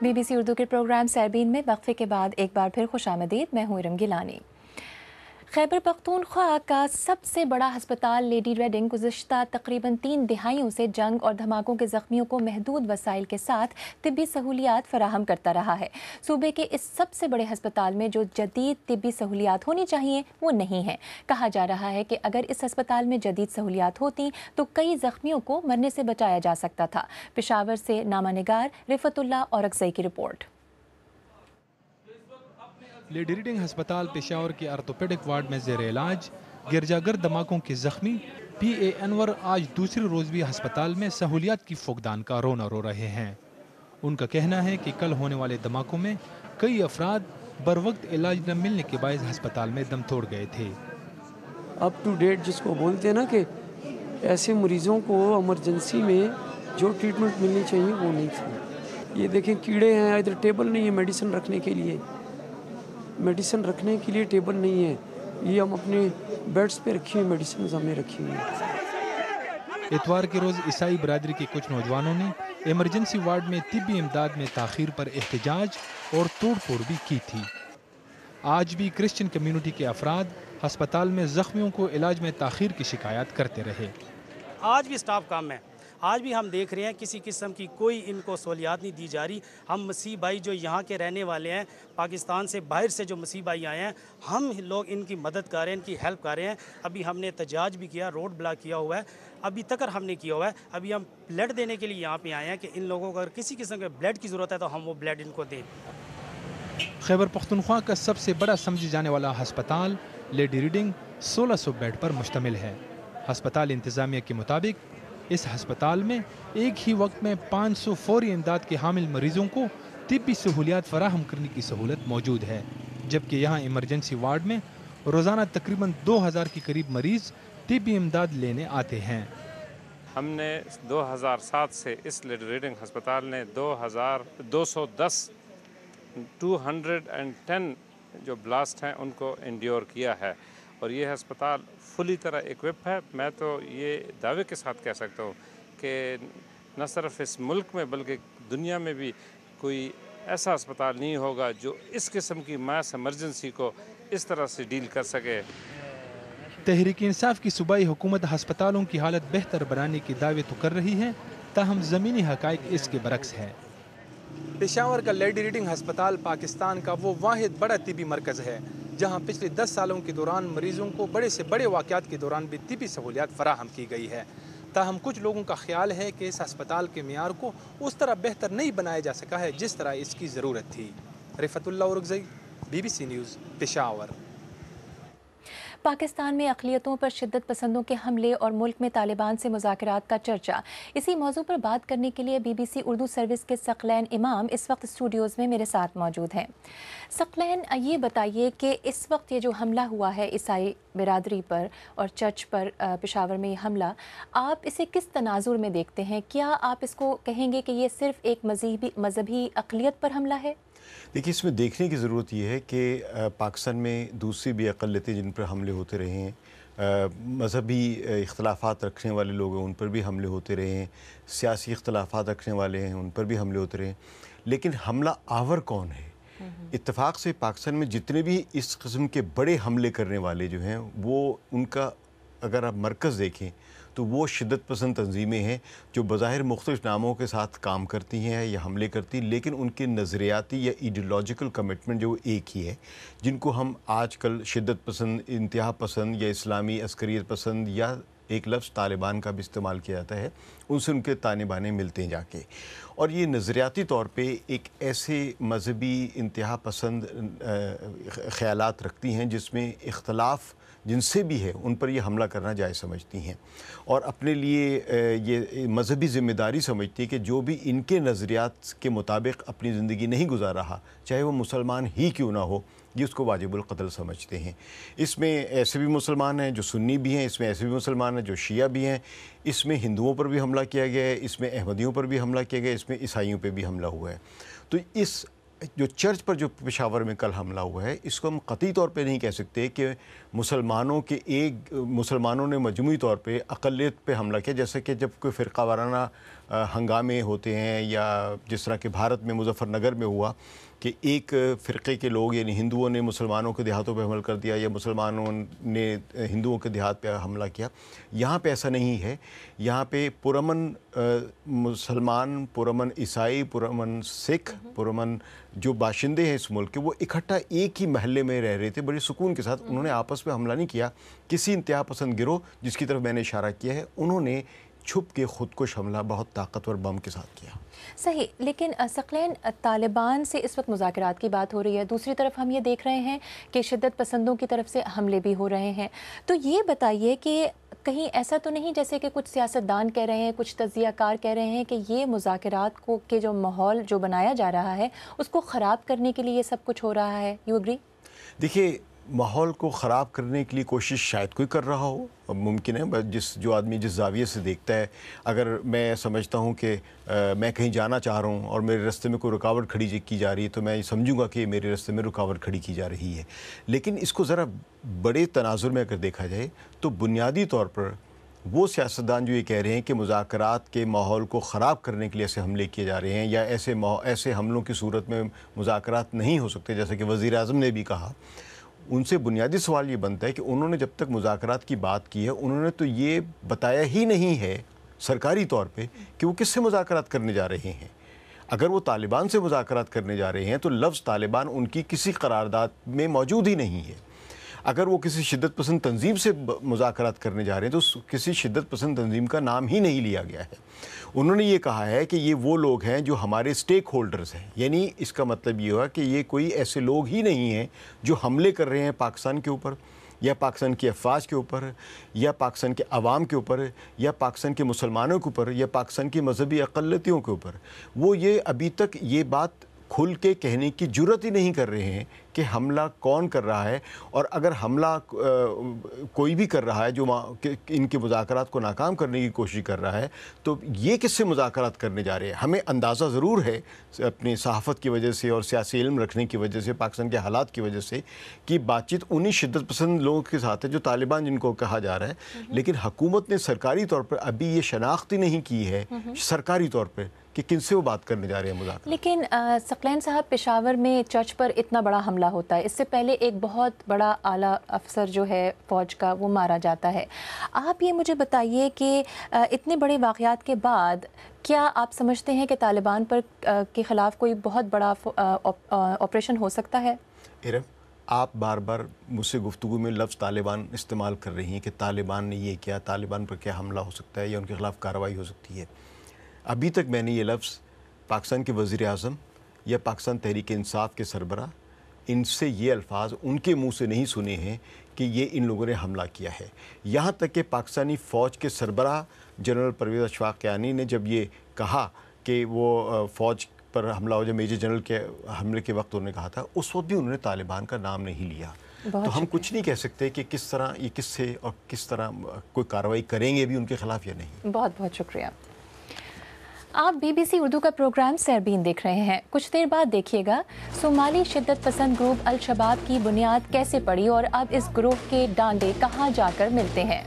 BBC Urdu کے programme سیربین میں وقفے کے بعد ایک بار پھر خوش آمدید. میں ہوں ارم گیلانی. خیبر پختونخوا کا سب سے بڑا ہسپتال لیڈی ریڈنگ گزشتہ تقریباً 3 دہائیوں سے جنگ اور دھماکوں کے زخمیوں کو محدود وسائل کے ساتھ طبی سہولیات فراہم کرتا رہا ہے. صوبے کے اس سب سے بڑے ہسپتال میں جو جدید طبی سہولیات ہونی چاہیے وہ نہیں ہیں. کہا جا رہا ہے کہ اگر اس ہسپتال میں جدید سہولیات ہوتی تو کئی زخمیوں کو مرنے سے بچایا جا سکتا تھا. پشاور سے نامہ نگار رفت اللہ اورکزئی کی رپورٹ. لیڈی ریڈنگ ہسپتال پشاور کے آرتھوپیڈک وارڈ میں زیر علاج گرجا گر دھماکوں کے زخمی پی اے انور آج دوسرے روز بھی ہسپتال میں سہولیات کی فقدان کا رونا رو رہے ہیں. ان کا کہنا ہے کہ کل ہونے والے دھماکوں میں کئی افراد بر وقت علاج نہ ملنے کے باعث ہسپتال میں دم توڑ گئے تھے. اپ ٹو ڈیٹ جس کو بولتے ہیں نا کہ ایسے مریضوں کو ایمرجنسی میں جو ٹریٹمنٹ ملنی چاہیے وہ نہیں تھی. یہ دیکھیں کیڑے ہیں, ادھر ٹیبل نہیں ہے میڈیسن رکھنے کے لیے, میڈیسن رکھنے کے لیے ٹیبل نہیں ہے. یہ ہم اپنے بیڈز پہ رکھی ہوئی میڈیسنز ہم نے رکھی ہوئی ہیں. اتوار کے روز عیسائی برادری کے کچھ نوجوانوں نے ایمرجنسی وارڈ میں طبی امداد میں تاخیر پر احتجاج اور توڑ پھوڑ بھی کی تھی. آج بھی کرسچن کمیونٹی کے افراد ہسپتال میں زخمیوں کو علاج میں تاخیر کی شکایات کرتے رہے. آج بھی سٹاف کم ہے. آج بھی ہم دیکھ رہے ہیں کسی قسم کی کوئی ان کو سہولیات نہیں دی جا رہی. ہم مسیح بھائی جو یہاں کے رہنے والے ہیں, پاکستان سے باہر سے جو مسیح بھائی آئے ہیں, ہم لوگ ان کی مدد کر رہے ہیں, ان کی ہیلپ کر رہے ہیں. ابھی ہم نے احتجاج بھی کیا, روڈ بلاک کیا ہوا ہے, ابھی تک ہم نے کیا ہوا ہے. ابھی ہم بلڈ دینے کے لیے یہاں پہ آئے ہیں کہ ان لوگوں کو اگر کسی قسم کے بلڈ کی ضرورت ہے تو ہم وہ بلڈ ان کو دیں. خیبر پختونخوا کا سب سے بڑا سمجھے جانے والا ہسپتال لیڈی ریڈنگ 1600 بیڈ پر مشتمل ہے. ہسپتال انتظامیہ کے مطابق اس ہسپتال میں ایک ہی وقت میں 500 فوری امداد کے حامل مریضوں کو طبی سہولیات فراہم کرنے کی سہولت موجود ہے, جبکہ یہاں ایمرجنسی وارڈ میں روزانہ تقریباً 2000 کے قریب مریض طبی امداد لینے آتے ہیں. ہم نے 2007 سے اس لیڈی ریڈنگ ہسپتال نے 210 جو بلاسٹ ہیں ان کو انڈیور کیا ہے, اور یہ ہسپتال فلی طرح ایکوپ ہے. میں تو یہ دعوے کے ساتھ کہہ سکتا ہوں کہ نہ صرف اس ملک میں بلکہ دنیا میں بھی کوئی ایسا ہسپتال نہیں ہوگا جو اس قسم کی ماس ایمرجنسی کو اس طرح سے ڈیل کر سکے. تحریک انصاف کی صوبائی حکومت ہسپتالوں کی حالت بہتر بنانے کی دعوے تو کر رہی ہے, تاہم زمینی حقائق اس کے برعکس ہے. پشاور کا لیڈی ریڈنگ ہسپتال پاکستان کا وہ واحد بڑا طبی مرکز ہے جہاں پچھلے 10 سالوں کے دوران مریضوں کو بڑے سے بڑے واقعات کے دوران بھی طبی سہولیات فراہم کی گئی ہے. تاہم کچھ لوگوں کا خیال ہے کہ اس ہسپتال کے معیار کو اس طرح بہتر نہیں بنایا جا سکا ہے جس طرح اس کی ضرورت تھی. رفت اللہ اورکزئی, BBC نیوز, پشاور. پاکستان میں اقلیتوں پر شدت پسندوں کے حملے اور ملک میں طالبان سے مذاکرات کا چرچا. اسی موضوع پر بات کرنے کے لیے BBC اردو سروس کے ثقلین امام اس وقت اسٹوڈیوز میں میرے ساتھ موجود ہیں. ثقلین, یہ بتائیے کہ اس وقت یہ جو حملہ ہوا ہے عیسائی برادری پر اور چرچ پر پشاور میں یہ حملہ, آپ اسے کس تناظر میں دیکھتے ہیں؟ کیا آپ اس کو کہیں گے کہ یہ صرف ایک مذہبی اقلیت پر حملہ ہے؟ دیکھیے, اس میں دیکھنے کی ضرورت یہ ہے کہ پاکستان میں دوسری بھی اقلیتیں جن پر حملے ہوتے رہے ہیں, مذہبی اختلافات رکھنے والے لوگ ہیں ان پر بھی حملے ہوتے رہے ہیں, سیاسی اختلافات رکھنے والے ہیں ان پر بھی حملے ہوتے رہے ہیں, لیکن حملہ آور کون ہے؟ اتفاق سے پاکستان میں جتنے بھی اس قسم کے بڑے حملے کرنے والے جو ہیں وہ ان کا اگر آپ مرکز دیکھیں تو وہ شدت پسند تنظیمیں ہیں جو بظاہر مختلف ناموں کے ساتھ کام کرتی ہیں یا حملے کرتی ہیں, لیکن ان کے نظریاتی یا ایڈیولوجیکل کمٹمنٹ جو ایک ہی ہے, جن کو ہم آج کل شدت پسند, انتہا پسند یا اسلامی عسکریت پسند یا ایک لفظ طالبان کا بھی استعمال کیا جاتا ہے, ان سے ان کے تانے بانے ملتے ہیں جا کے. اور یہ نظریاتی طور پہ ایک ایسے مذہبی انتہا پسند خیالات رکھتی ہیں جس میں اختلاف جن سے بھی ہے ان پر یہ حملہ کرنا جائز سمجھتی ہیں, اور اپنے لیے یہ مذہبی ذمہ داری سمجھتی ہے کہ جو بھی ان کے نظریات کے مطابق اپنی زندگی نہیں گزار رہا, چاہے وہ مسلمان ہی کیوں نہ ہو, یہ اس کو واجب القتل سمجھتے ہیں. اس میں ایسے بھی مسلمان ہیں جو سنی بھی ہیں, اس میں ایسے بھی مسلمان ہیں جو شیعہ بھی ہیں, اس میں ہندوؤں پر بھی حملہ کیا گیا ہے, اس میں احمدیوں پر بھی حملہ کیا گیا ہے, اس میں عیسائیوں پہ بھی حملہ ہوا ہے. تو اس جو چرچ پر جو پشاور میں کل حملہ ہوا ہے اس کو ہم قطعی طور پہ نہیں کہہ سکتے کہ مسلمانوں نے مجموعی طور پہ اقلیت پہ حملہ کیا, جیسے کہ جب کوئی فرقہ وارانہ ہنگامے ہوتے ہیں یا جس طرح کہ بھارت میں مظفر نگر میں ہوا کہ ایک فرقے کے لوگ یعنی ہندوؤں نے مسلمانوں کے دیہاتوں پہ حملہ کر دیا یا مسلمانوں نے ہندوؤں کے دیہات پہ حملہ کیا، یہاں پہ ایسا نہیں ہے. یہاں پہ پرامن مسلمان، پرامن عیسائی، پرامن سکھ، پرامن جو باشندے ہیں اس ملک کے، وہ اکٹھا ایک ہی محلے میں رہ رہے تھے بڑے سکون کے ساتھ. انہوں نے آپس میں حملہ نہیں کیا. کسی انتہا پسند گروہ جس کی طرف میں نے اشارہ کیا ہے، انہوں نے چھپ کے خودکش حملہ بہت طاقتور بم کے ساتھ کیا. صحیح، لیکن ثقلین طالبان سے اس وقت مذاکرات کی بات ہو رہی ہے، دوسری طرف ہم یہ دیکھ رہے ہیں کہ شدت پسندوں کی طرف سے حملے بھی ہو رہے ہیں. تو یہ بتائیے کہ کہیں ایسا تو نہیں جیسے کہ کچھ سیاستدان کہہ رہے ہیں، کچھ تجزیہ کار کہہ رہے ہیں کہ یہ مذاکرات کو کے جو ماحول جو بنایا جا رہا ہے اس کو خراب کرنے کے لیے یہ سب کچھ ہو رہا ہے؟ You agree? دیکھیے، ماحول کو خراب کرنے کے لیے کوشش شاید کوئی کر رہا ہو، ممکن ہے جو آدمی جس زاویے سے دیکھتا ہے. اگر میں سمجھتا ہوں کہ میں کہیں جانا چاہ رہا ہوں اور میرے راستے میں کوئی رکاوٹ کھڑی کی جا رہی ہے تو میں سمجھوں گا کہ میرے راستے میں رکاوٹ کھڑی کی جا رہی ہے. لیکن اس کو ذرا بڑے تناظر میں اگر دیکھا جائے تو بنیادی طور پر وہ سیاستدان جو یہ کہہ رہے ہیں کہ مذاکرات کے ماحول کو خراب کرنے کے لیے ایسے حملے کیے جا رہے ہیں یا ایسے حملوں کی صورت میں مذاکرات نہیں ہو سکتے جیسے کہ وزیر اعظم نے بھی کہا، ان سے بنیادی سوال یہ بنتا ہے کہ انہوں نے جب تک مذاکرات کی بات کی ہے انہوں نے تو یہ بتایا ہی نہیں ہے سرکاری طور پہ کہ وہ کس سے مذاکرات کرنے جا رہے ہیں. اگر وہ طالبان سے مذاکرات کرنے جا رہے ہیں تو لفظ طالبان ان کی کسی قرارداد میں موجود ہی نہیں ہے. اگر وہ کسی شدت پسند تنظیم سے مذاکرات کرنے جا رہے ہیں تو کسی شدت پسند تنظیم کا نام ہی نہیں لیا گیا ہے. انہوں نے یہ کہا ہے کہ یہ وہ لوگ ہیں جو ہمارے سٹیک ہولڈرز ہیں، یعنی اس کا مطلب یہ ہوا کہ یہ کوئی ایسے لوگ ہی نہیں ہیں جو حملے کر رہے ہیں پاکستان کے اوپر یا پاکستان کی افواج کے اوپر یا پاکستان کے عوام کے اوپر یا پاکستان کے مسلمانوں کے اوپر یا پاکستان کی مذہبی اقلیتوں کے اوپر. وہ یہ ابھی تک یہ بات کھل کے کہنے کی جرات ہی نہیں کر رہے ہیں کہ حملہ کون کر رہا ہے، اور اگر حملہ کوئی بھی کر رہا ہے جو ان کے مذاکرات کو ناکام کرنے کی کوشش کر رہا ہے تو یہ کس سے مذاکرات کرنے جا رہے ہیں. ہمیں اندازہ ضرور ہے اپنی صحافت کی وجہ سے اور سیاسی علم رکھنے کی وجہ سے، پاکستان کے حالات کی وجہ سے، کہ بات چیت انہی شدت پسند لوگوں کے ساتھ ہے جو طالبان جن کو کہا جا رہا ہے. لیکن حکومت نے سرکاری طور پر ابھی یہ شناخت ہی نہیں کی ہے سرکاری طور پر کہ کن سے وہ بات کرنے جا رہے ہیں مذاکرات. لیکن ثقلین صاحب، پشاور میں چرچ پر اتنا بڑا حملہ ہوتا ہے، اس سے پہلے ایک بہت بڑا اعلیٰ افسر جو ہے فوج کا وہ مارا جاتا ہے. آپ یہ مجھے بتائیے کہ اتنے بڑے واقعات کے بعد کیا آپ سمجھتے ہیں کہ طالبان پر کے خلاف کوئی بہت بڑا آپریشن ہو سکتا ہے؟ ارم، آپ بار بار مجھ سے گفتگو میں لفظ طالبان استعمال کر رہی ہیں کہ طالبان نے یہ کیا، طالبان پر کیا حملہ ہو سکتا ہے یا ان کے خلاف کارروائی ہو سکتی ہے. ابھی تک میں نے یہ لفظ پاکستان کے وزیر اعظم یا پاکستان تحریک انصاف کے سربراہ ان سے یہ الفاظ ان کے منہ سے نہیں سنے ہیں کہ یہ ان لوگوں نے حملہ کیا ہے. یہاں تک کہ پاکستانی فوج کے سربراہ جنرل پرویز اشفاق کیانی نے جب یہ کہا کہ وہ فوج پر حملہ ہو جائے، میجر جنرل کے حملے کے وقت انہوں نے کہا تھا، اس وقت بھی انہوں نے طالبان کا نام نہیں لیا. تو ہم کچھ نہیں کہہ سکتے کہ کس طرح یہ کس سے اور کس طرح کوئی کارروائی کریں گے بھی ان کے خلاف یا نہیں. بہت بہت شکریہ. آپ BBC اردو کا پروگرام سیربین دیکھ رہے ہیں. کچھ دیر بعد دیکھیے گا صومالی شدت پسند گروپ الشباب کی بنیاد کیسے پڑی اور اب اس گروہ کے ڈانڈے کہاں جا کر ملتے ہیں.